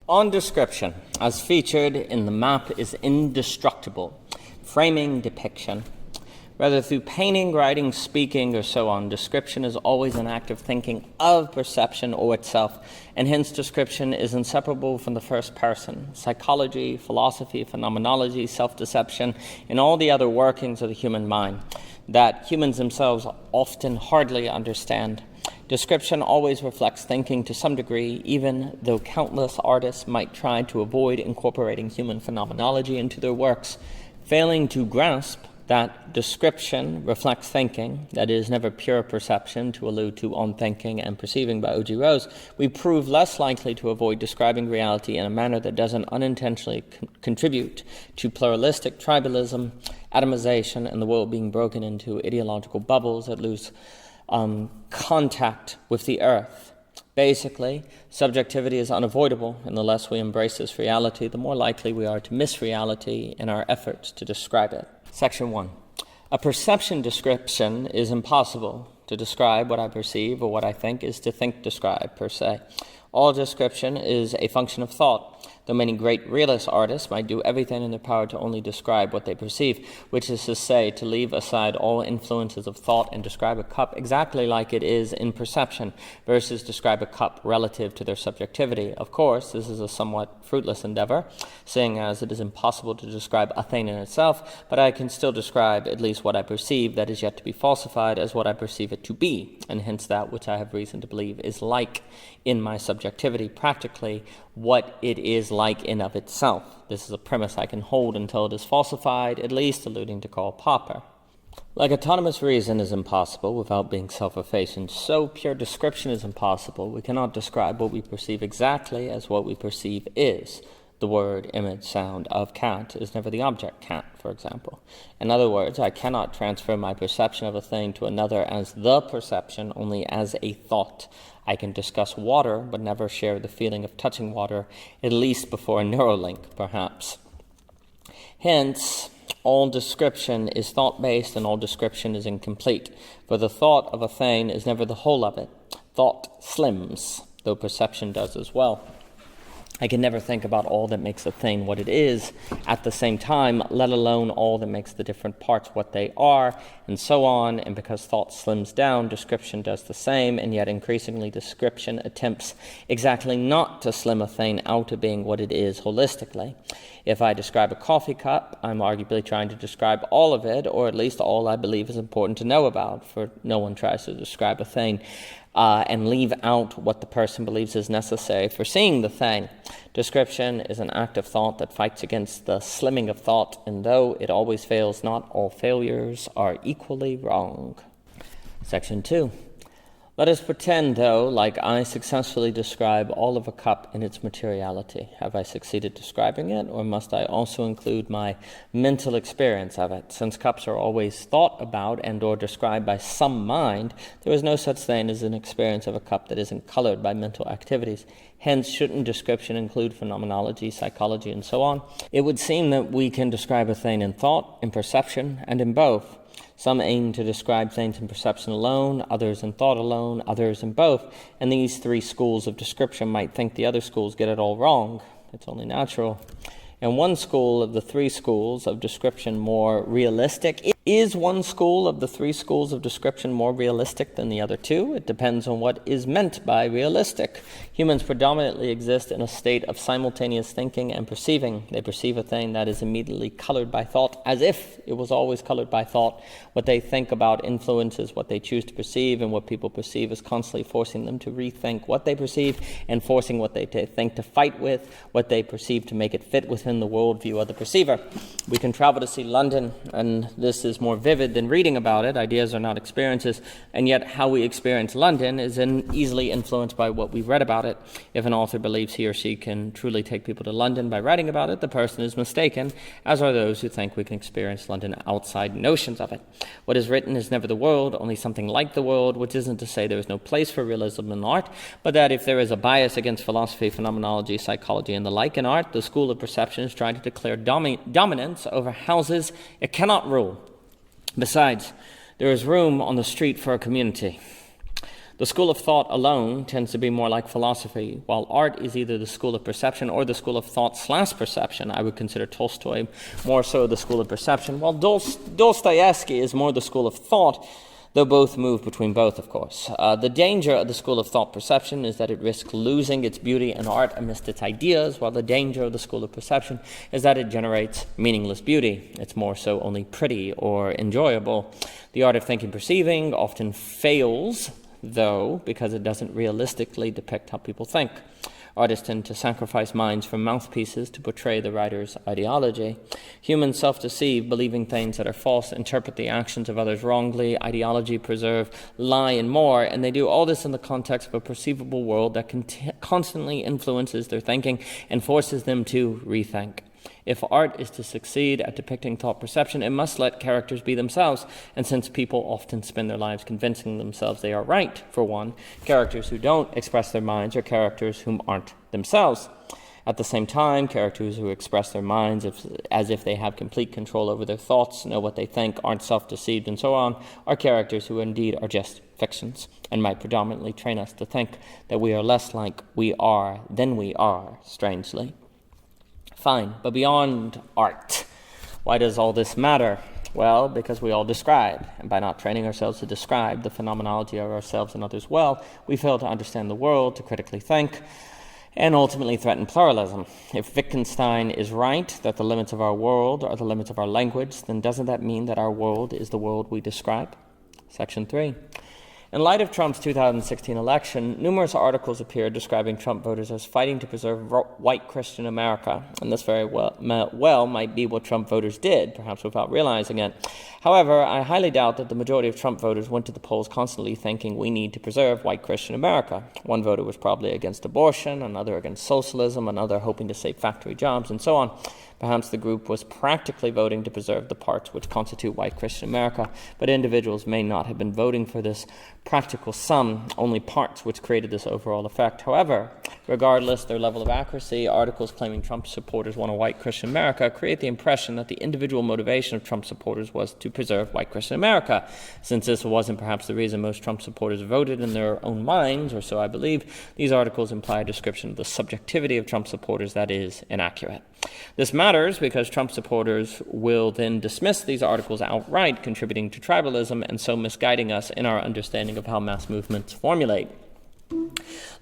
On description, as featured in the map, is indestructible, framing depiction. Whether through painting, writing, speaking, or so on, description is always an act of thinking of perception or itself, and hence description is inseparable from the first person. Psychology, philosophy, phenomenology, self-deception, and all the other workings of the human mind that humans themselves often hardly understand. Description always reflects thinking to some degree, even though countless artists might try to avoid incorporating human phenomenology into their works. Failing to grasp that description reflects thinking, that is never pure perception, to allude to On Thinking and Perceiving by O.G. Rose, we prove less likely to avoid describing reality in a manner that doesn't unintentionally contribute to pluralistic tribalism, atomization, and the world being broken into ideological bubbles that lose contact with the earth. Basically, subjectivity is unavoidable, and the less we embrace this reality, the more likely we are to miss reality in our efforts to describe it. Section 1. A perception description is impossible. To describe what I perceive or what I think is to think describe, per se. All description is a function of thought, though many great realist artists might do everything in their power to only describe what they perceive, which is to say, to leave aside all influences of thought and describe a cup exactly like it is in perception, versus describe a cup relative to their subjectivity. Of course, this is a somewhat fruitless endeavor, seeing as it is impossible to describe a thing in itself, but I can still describe at least what I perceive that is yet to be falsified as what I perceive it to be, and hence that which I have reason to believe is like in my subjectivity, practically what it is like in of itself. This is a premise I can hold until it is falsified, at least alluding to Karl Popper. Like autonomous reason is impossible without being self-effacing, so pure description is impossible. We cannot describe what we perceive exactly as what we perceive is. The word, image, sound of cat is never the object cat, for example. In other words, I cannot transfer my perception of a thing to another as the perception, only as a thought. I can discuss water, but never share the feeling of touching water, at least before a Neuralink, perhaps. Hence, all description is thought-based and all description is incomplete, for the thought of a thing is never the whole of it. Thought slims, though perception does as well. I can never think about all that makes a thing what it is at the same time, let alone all that makes the different parts what they are, and so on. And because thought slims down, description does the same, and yet increasingly description attempts exactly not to slim a thing out of being what it is holistically. If I describe a coffee cup, I'm arguably trying to describe all of it, or at least all I believe is important to know about, for no one tries to describe a thing and leave out what the person believes is necessary for seeing the thing. Description is an act of thought that fights against the slimming of thought, and though it always fails, not all failures are equally wrong. Section 2. Let us pretend, though, like I successfully describe all of a cup in its materiality. Have I succeeded describing it, or must I also include my mental experience of it? Since cups are always thought about and or described by some mind, there is no such thing as an experience of a cup that isn't colored by mental activities. Hence, shouldn't description include phenomenology, psychology, and so on? It would seem that we can describe a thing in thought, in perception, and in both. Some aim to describe things in perception alone, others in thought alone, others in both, and these three schools of description might think the other schools get it all wrong. It's only natural. And one school of the three schools of description more realistic? Is one school of the three schools of description more realistic than the other two? It depends on what is meant by realistic. Humans predominantly exist in a state of simultaneous thinking and perceiving. They perceive a thing that is immediately colored by thought, as if it was always colored by thought. What they think about influences what they choose to perceive, and what people perceive is constantly forcing them to rethink what they perceive and forcing what they think to fight with what they perceive to make it fit within the worldview of the perceiver. We can travel to see London, and this is more vivid than reading about it. Ideas are not experiences, and yet how we experience London is easily influenced by what we've read about it. If an author believes he or she can truly take people to London by writing about it, the person is mistaken, as are those who think we can experience London outside notions of it. What is written is never the world, only something like the world, which isn't to say there is no place for realism in art, but that if there is a bias against philosophy, phenomenology, psychology, and the like in art, the school of perception is trying to declare dominance over houses it cannot rule. Besides, there is room on the street for a community. The school of thought alone tends to be more like philosophy, while art is either the school of perception or the school of thought/perception. I would consider Tolstoy more so the school of perception, while Dostoevsky is more the school of thought, though both move between both, of course. The danger of the school of thought-perception is that it risks losing its beauty and art amidst its ideas, while the danger of the school of perception is that it generates meaningless beauty. It's more so only pretty or enjoyable. The art of thinking perceiving often fails, though, because it doesn't realistically depict how people think. Artists tend to sacrifice minds for mouthpieces to portray the writer's ideology. Humans self-deceive, believing things that are false, interpret the actions of others wrongly, ideology, preserve, lie, and more, and they do all this in the context of a perceivable world that constantly influences their thinking and forces them to rethink. If art is to succeed at depicting thought perception, it must let characters be themselves, and since people often spend their lives convincing themselves they are right, for one, characters who don't express their minds are characters whom aren't themselves. At the same time, characters who express their minds as if they have complete control over their thoughts, know what they think, aren't self-deceived, and so on, are characters who indeed are just fictions, and might predominantly train us to think that we are less like we are than we are, strangely. Fine, but beyond art, why does all this matter? Well, because we all describe, and by not training ourselves to describe the phenomenology of ourselves and others well, we fail to understand the world, to critically think, and ultimately threaten pluralism. If Wittgenstein is right, that the limits of our world are the limits of our language, then doesn't that mean that our world is the world we describe? Section 3. In light of Trump's 2016 election, numerous articles appeared describing Trump voters as fighting to preserve white Christian America, and this very well might be what Trump voters did, perhaps without realizing it. However, I highly doubt that the majority of Trump voters went to the polls constantly thinking we need to preserve white Christian America. One voter was probably against abortion, another against socialism, another hoping to save factory jobs, and so on. Perhaps the group was practically voting to preserve the parts which constitute white Christian America, but individuals may not have been voting for this practical sum, only parts which created this overall effect. However, regardless their level of accuracy, articles claiming Trump supporters want a white Christian America create the impression that the individual motivation of Trump supporters was to preserve white Christian America. Since this wasn't perhaps the reason most Trump supporters voted in their own minds, or so I believe, these articles imply a description of the subjectivity of Trump supporters that is inaccurate. This matters because Trump supporters will then dismiss these articles outright, contributing to tribalism and so misguiding us in our understanding of how mass movements formulate.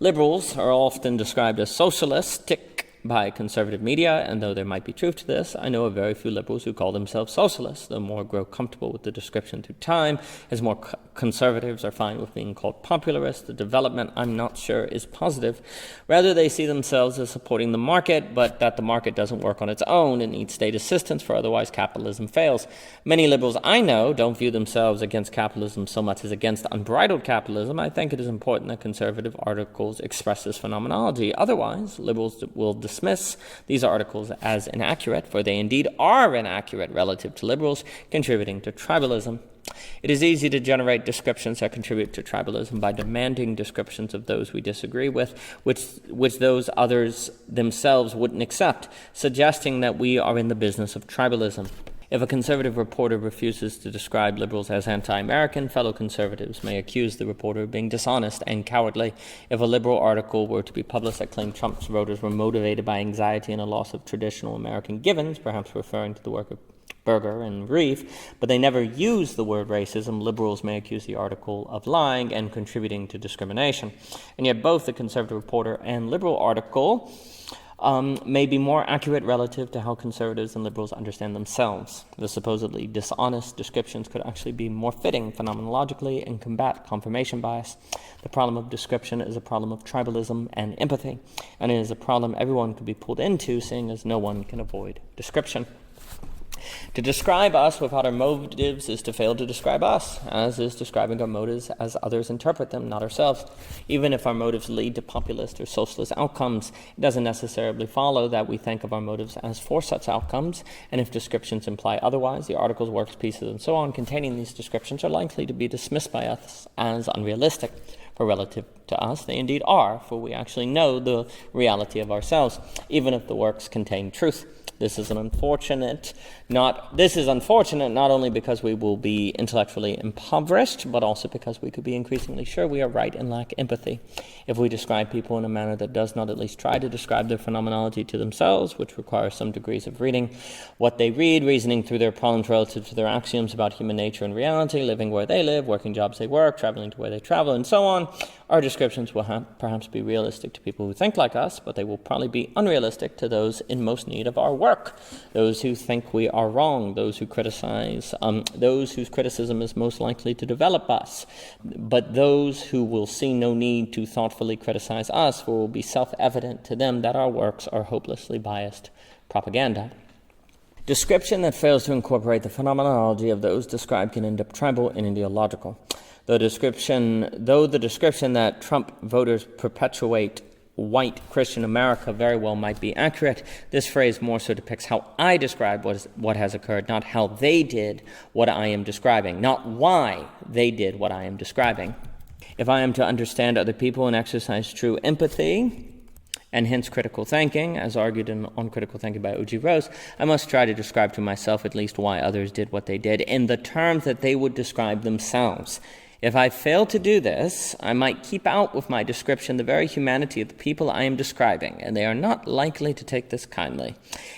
Liberals are often described as socialistic by conservative media, and though there might be truth to this, I know of very few liberals who call themselves socialists. The more grow comfortable with the description through time, as more conservatives are fine with being called popularist. The development, I'm not sure, is positive. Rather, they see themselves as supporting the market, but that the market doesn't work on its own and needs state assistance, for otherwise capitalism fails. Many liberals I know don't view themselves against capitalism so much as against unbridled capitalism. I think it is important that conservative articles express this phenomenology. Otherwise, liberals will dismiss these articles as inaccurate, for they indeed are inaccurate relative to liberals, contributing to tribalism. It is easy to generate descriptions that contribute to tribalism by demanding descriptions of those we disagree with, which those others themselves wouldn't accept, suggesting that we are in the business of tribalism. If a conservative reporter refuses to describe liberals as anti-American, fellow conservatives may accuse the reporter of being dishonest and cowardly. If a liberal article were to be published that claimed Trump's voters were motivated by anxiety and a loss of traditional American givens, perhaps referring to the work of Berger and Reef, but they never use the word racism, liberals may accuse the article of lying and contributing to discrimination. And yet both the conservative reporter and liberal article may be more accurate relative to how conservatives and liberals understand themselves. The supposedly dishonest descriptions could actually be more fitting phenomenologically and combat confirmation bias. The problem of description is a problem of tribalism and empathy, and it is a problem everyone could be pulled into, seeing as no one can avoid description. To describe us without our motives is to fail to describe us, as is describing our motives as others interpret them, not ourselves. Even if our motives lead to populist or socialist outcomes, it doesn't necessarily follow that we think of our motives as for such outcomes, and if descriptions imply otherwise, the articles, works, pieces, and so on containing these descriptions are likely to be dismissed by us as unrealistic. For relative to us, they indeed are, for we actually know the reality of ourselves, even if the works contain truth. This is unfortunate not only because we will be intellectually impoverished, but also because we could be increasingly sure we are right and lack empathy if we describe people in a manner that does not at least try to describe their phenomenology to themselves, which requires some degrees of reading what they read, reasoning through their problems relative to their axioms about human nature and reality, living where they live, working jobs they work, traveling to where they travel, and so on. Our descriptions will perhaps be realistic to people who think like us, but they will probably be unrealistic to those in most need of our work, those who think we are wrong, those who criticize, those whose criticism is most likely to develop us, but those who will see no need to thoughtfully criticize us, for it will be self-evident to them that our works are hopelessly biased propaganda. Description that fails to incorporate the phenomenology of those described can end up tribal and ideological. Though the description that Trump voters perpetuate white Christian America very well might be accurate, this phrase more so depicts how I describe what has occurred, not how they did what I am describing, not why they did what I am describing. If I am to understand other people and exercise true empathy, and hence critical thinking, as argued on Critical Thinking by O.G. Rose, I must try to describe to myself at least why others did what they did in the terms that they would describe themselves. If I fail to do this, I might keep out with my description the very humanity of the people I am describing, and they are not likely to take this kindly.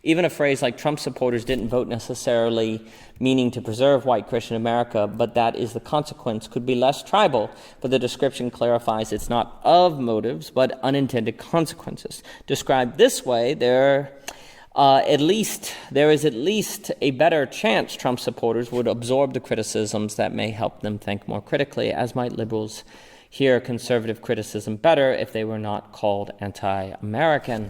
Even a phrase like Trump supporters didn't vote necessarily meaning to preserve white Christian America, but that is the consequence, could be less tribal, but the description clarifies it's not of motives, but unintended consequences. Described this way, there is at least a better chance Trump supporters would absorb the criticisms that may help them think more critically, as might liberals hear conservative criticism better if they were not called anti-American.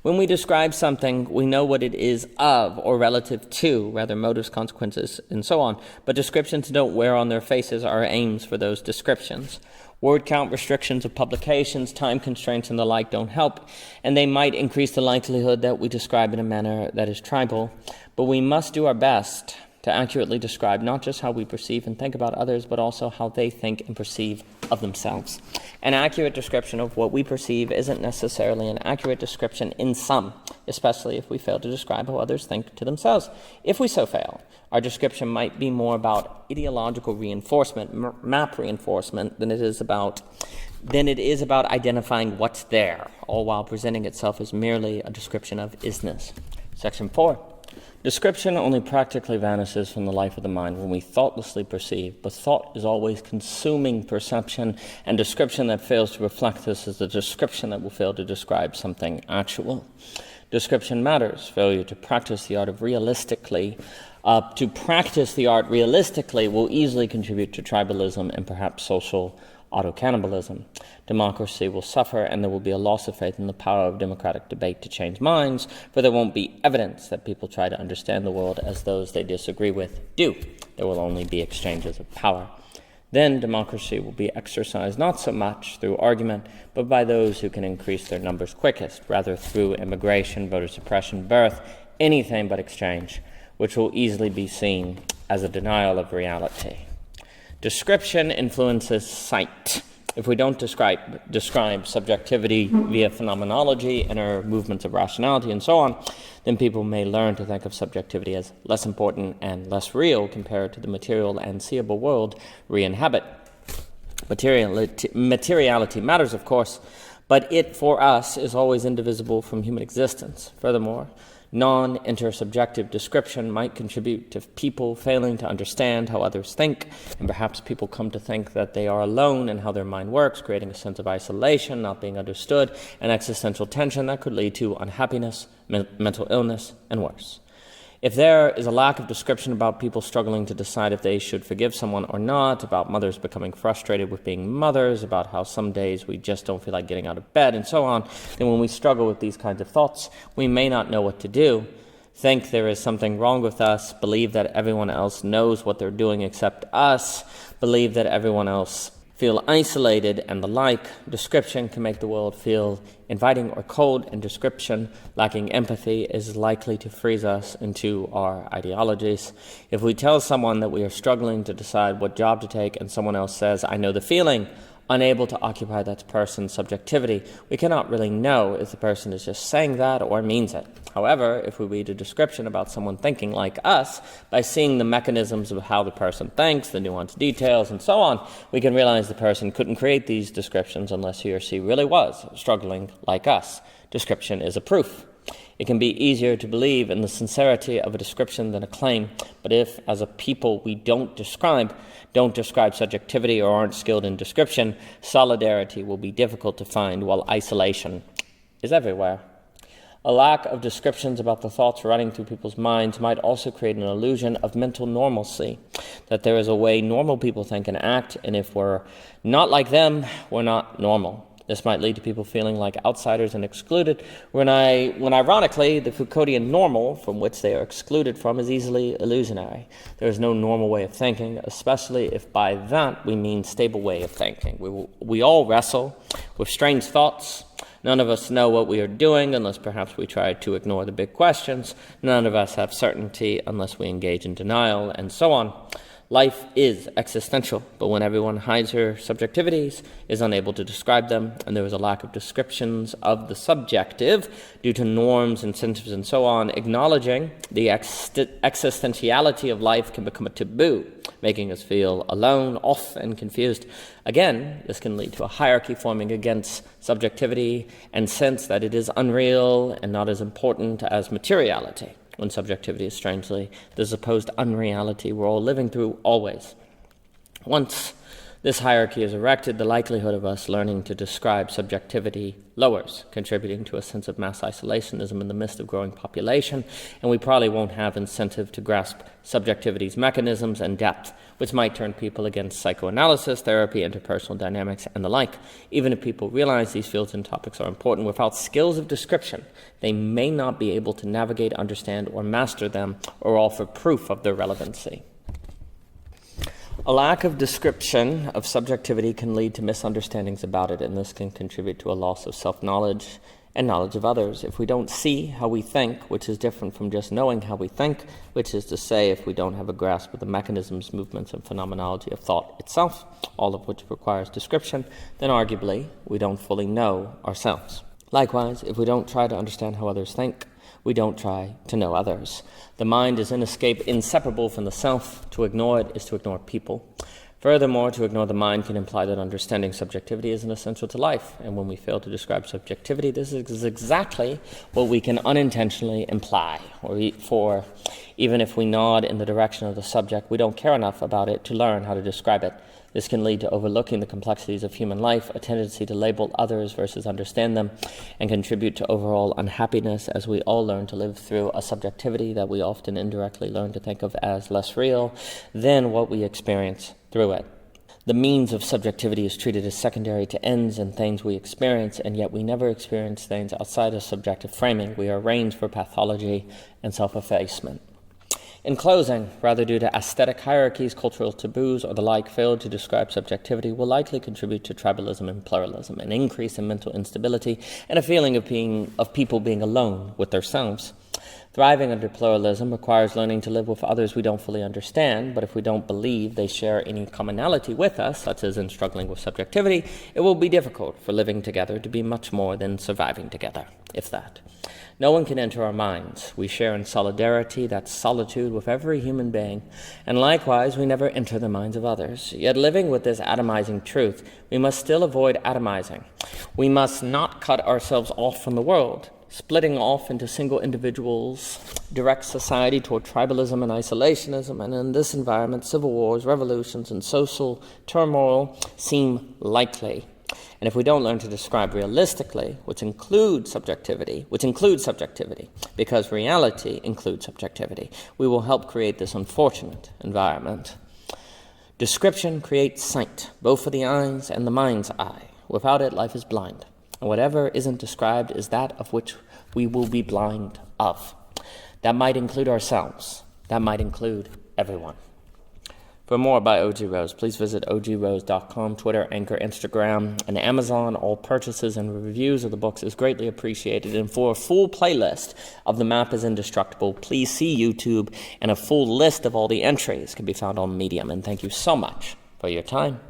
When we describe something, we know what it is of or relative to, rather motives, consequences, and so on, but descriptions don't wear on their faces our aims for those descriptions. Word count restrictions of publications, time constraints, and the like don't help, and they might increase the likelihood that we describe in a manner that is tribal. But we must do our best to accurately describe not just how we perceive and think about others, but also how they think and perceive of themselves. An accurate description of what we perceive isn't necessarily an accurate description in sum, especially if we fail to describe how others think to themselves. If we so fail, our description might be more about ideological reinforcement, map reinforcement, than it is about identifying what's there, all while presenting itself as merely a description of isness. Section 4. Description only practically vanishes from the life of the mind when we thoughtlessly perceive, but thought is always consuming perception, and description that fails to reflect this is a description that will fail to describe something actual. Description matters. Failure to practice the art realistically will easily contribute to tribalism and perhaps social autocannibalism. Democracy will suffer, and there will be a loss of faith in the power of democratic debate to change minds, for there won't be evidence that people try to understand the world as those they disagree with do. There will only be exchanges of power. Then democracy will be exercised not so much through argument, but by those who can increase their numbers quickest, rather through immigration, voter suppression, birth, anything but exchange, which will easily be seen as a denial of reality. Description influences sight. If we don't describe subjectivity via phenomenology, inner movements of rationality, and so on, then people may learn to think of subjectivity as less important and less real compared to the material and seeable world we inhabit. Materiality matters, of course, but it, for us, is always indivisible from human existence. Furthermore, non-intersubjective description might contribute to people failing to understand how others think, and perhaps people come to think that they are alone in how their mind works, creating a sense of isolation, not being understood, and existential tension that could lead to unhappiness, mental illness, and worse. If there is a lack of description about people struggling to decide if they should forgive someone or not, about mothers becoming frustrated with being mothers, about how some days we just don't feel like getting out of bed, and so on, then when we struggle with these kinds of thoughts, we may not know what to do, think there is something wrong with us, believe that everyone else knows what they're doing except us, believe that everyone else feel isolated, and the like. Description can make the world feel inviting or cold, and description lacking empathy is likely to freeze us into our ideologies. If we tell someone that we are struggling to decide what job to take, and someone else says, "I know the feeling," unable to occupy that person's subjectivity, we cannot really know if the person is just saying that or means it. However, if we read a description about someone thinking like us, by seeing the mechanisms of how the person thinks, the nuanced details, and so on, we can realize the person couldn't create these descriptions unless he or she really was struggling like us. Description is a proof. It can be easier to believe in the sincerity of a description than a claim, but if, as a people, we don't describe subjectivity or aren't skilled in description, solidarity will be difficult to find, while isolation is everywhere. A lack of descriptions about the thoughts running through people's minds might also create an illusion of mental normalcy, that there is a way normal people think and act, and if we're not like them, we're not normal. This might lead to people feeling like outsiders and excluded, when ironically, the Foucauldian normal from which they are excluded from is easily illusionary. There is no normal way of thinking, especially if by that we mean stable way of thinking. We all wrestle with strange thoughts. None of us know what we are doing unless perhaps we try to ignore the big questions. None of us have certainty unless we engage in denial, and so on. Life is existential, but when everyone hides her subjectivities, is unable to describe them, and there is a lack of descriptions of the subjective due to norms, incentives, and so on, acknowledging the existentiality of life can become a taboo, making us feel alone, off, and confused. Again, this can lead to a hierarchy forming against subjectivity and sense that it is unreal and not as important as materiality, when subjectivity is strangely the supposed unreality we're all living through always. Once this hierarchy is erected, the likelihood of us learning to describe subjectivity lowers, contributing to a sense of mass isolationism in the midst of growing population, and we probably won't have incentive to grasp subjectivity's mechanisms and depth, which might turn people against psychoanalysis, therapy, interpersonal dynamics, and the like. Even if people realize these fields and topics are important, without skills of description, they may not be able to navigate, understand, or master them, or offer proof of their relevancy. A lack of description of subjectivity can lead to misunderstandings about it, and this can contribute to a loss of self-knowledge and knowledge of others. If we don't see how we think, which is different from just knowing how we think, which is to say, if we don't have a grasp of the mechanisms, movements, and phenomenology of thought itself, all of which requires description, then arguably we don't fully know ourselves. Likewise, if we don't try to understand how others think, we don't try to know others. The mind is inseparable from the self. To ignore it is to ignore people. Furthermore, to ignore the mind can imply that understanding subjectivity isn't essential to life. And when we fail to describe subjectivity, this is exactly what we can unintentionally imply. For even if we nod in the direction of the subject, we don't care enough about it to learn how to describe it. This can lead to overlooking the complexities of human life, a tendency to label others versus understand them, and contribute to overall unhappiness as we all learn to live through a subjectivity that we often indirectly learn to think of as less real than what we experience through it. The means of subjectivity is treated as secondary to ends and things we experience, and yet we never experience things outside of subjective framing. We are arranged for pathology and self-effacement. In closing, rather due to aesthetic hierarchies, cultural taboos, or the like, failed to describe subjectivity will likely contribute to tribalism and pluralism, an increase in mental instability, and a feeling of people being alone with themselves. Thriving under pluralism requires learning to live with others we don't fully understand, but if we don't believe they share any commonality with us, such as in struggling with subjectivity, it will be difficult for living together to be much more than surviving together, if that. No one can enter our minds. We share in solidarity, that's solitude, with every human being, and likewise we never enter the minds of others. Yet living with this atomizing truth, we must still avoid atomizing. We must not cut ourselves off from the world. Splitting off into single individuals directs society toward tribalism and isolationism, and in this environment, civil wars, revolutions, and social turmoil seem likely. And if we don't learn to describe realistically, which includes subjectivity, because reality includes subjectivity, we will help create this unfortunate environment. Description creates sight, both for the eyes and the mind's eye. Without it, life is blind. And whatever isn't described is that of which we will be blind of. That might include ourselves. That might include everyone. For more about O.G. Rose, please visit ogrose.com, Twitter, Anchor, Instagram, and Amazon. All purchases and reviews of the books is greatly appreciated. And for a full playlist of The Map is Indestructible, please see YouTube, and a full list of all the entries can be found on Medium. And thank you so much for your time.